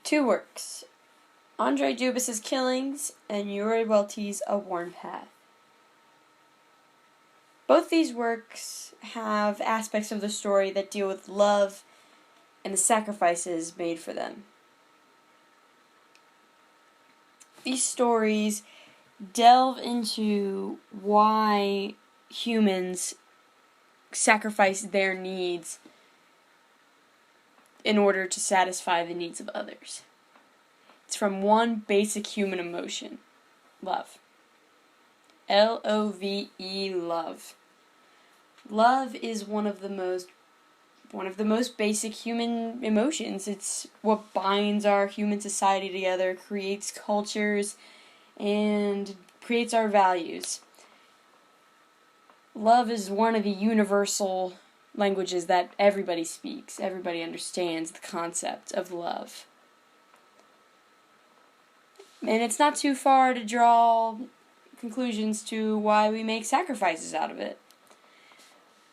Two works: Andre Dubus's Killings and Uri Welty's A Worn Path. Both these works have aspects of the story that deal with love and the sacrifices made for them. These stories delve into why humans sacrifice their needs in order to satisfy the needs of others. It's from one basic human emotion: love. L-O-V-E, love. Love is one of the most basic human emotions. It's what binds our human society together, creates cultures, and creates our values. Love is one of the universal languages that everybody speaks. Everybody understands the concept of love. And it's not too far to draw conclusions to why we make sacrifices out of it.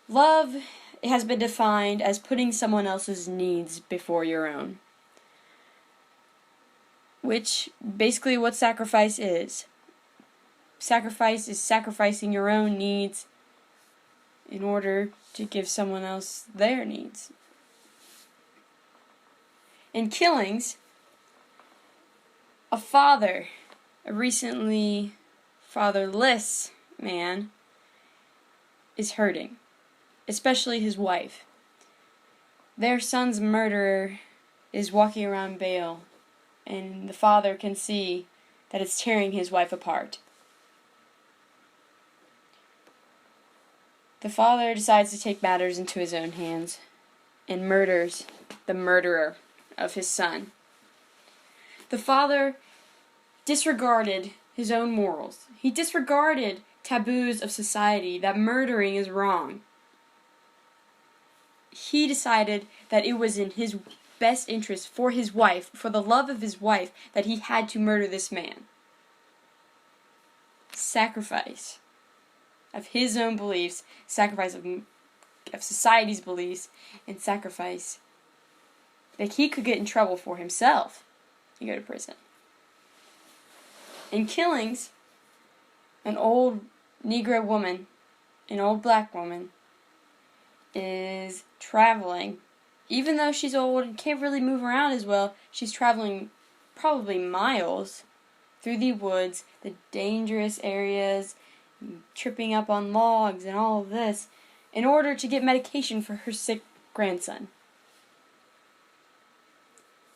Love has been defined as putting someone else's needs before your own. Which, basically what sacrifice is. Sacrifice is sacrificing your own needs in order to give someone else their needs. In Killings, a recently fatherless man, is hurting, especially his wife. Their son's murderer is walking around bail, and the father can see that it's tearing his wife apart. The father decides to take matters into his own hands and murders the murderer of his son. The father disregarded his own morals. He disregarded taboos of society that murdering is wrong. He decided that it was in his best interest for his wife, for the love of his wife, that he had to murder this man. Sacrifice of his own beliefs, sacrifice of society's beliefs, and sacrifice that he could get in trouble for himself and go to prison. In Killings, an old Negro woman, an old black woman, is traveling. Even though she's old and can't really move around as well, she's traveling probably miles through the woods, the dangerous areas, tripping up on logs and all of this, in order to get medication for her sick grandson.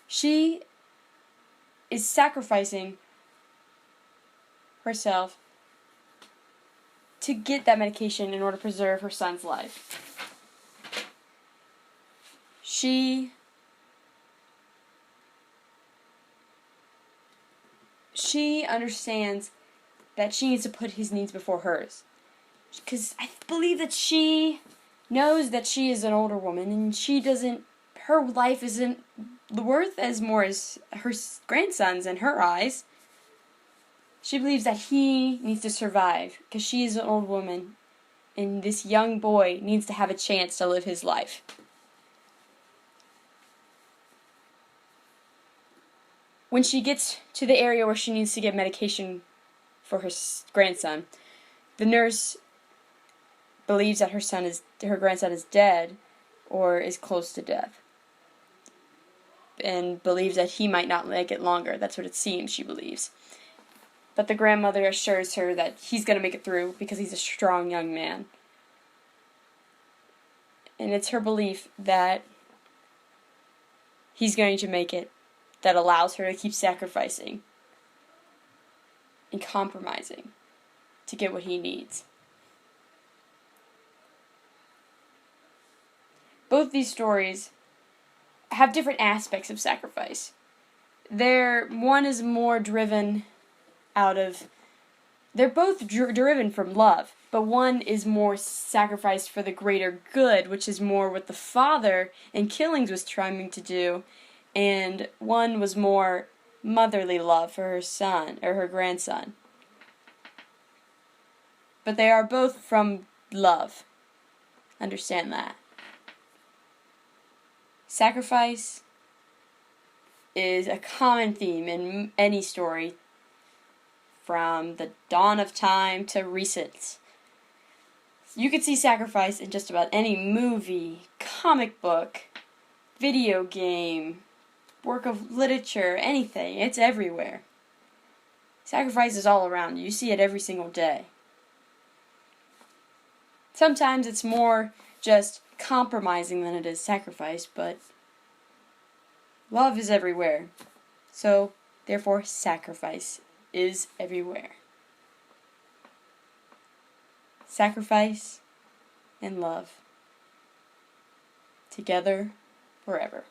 She is sacrificing herself to get that medication in order to preserve her son's life. She understands that she needs to put his needs before hers. Because I believe that she knows that she is an older woman and her life isn't worth as more as her grandson's in her eyes. She believes that he needs to survive because she is an old woman and this young boy needs to have a chance to live his life. When she gets to the area where she needs to get medication for her grandson, the nurse believes that her grandson is dead or is close to death, and believes that he might not make it longer. That's what it seems she believes. But the grandmother assures her that he's going to make it through because he's a strong young man. And it's her belief that he's going to make it that allows her to keep sacrificing and compromising to get what he needs. Both these stories have different aspects of sacrifice. One is more driven they're both driven from love, but one is more sacrificed for the greater good, which is more what the father in Killings was trying to do, and one was more motherly love for her son, or her grandson. But they are both from love. Understand that. Sacrifice is a common theme in any story, from the dawn of time to recent. You can see sacrifice in just about any movie, comic book, video game, work of literature, anything. It's everywhere. Sacrifice is all around you. You see it every single day. Sometimes it's more just compromising than it is sacrifice, but love is everywhere. So, therefore, sacrifice is everywhere. Sacrifice and love. Together forever.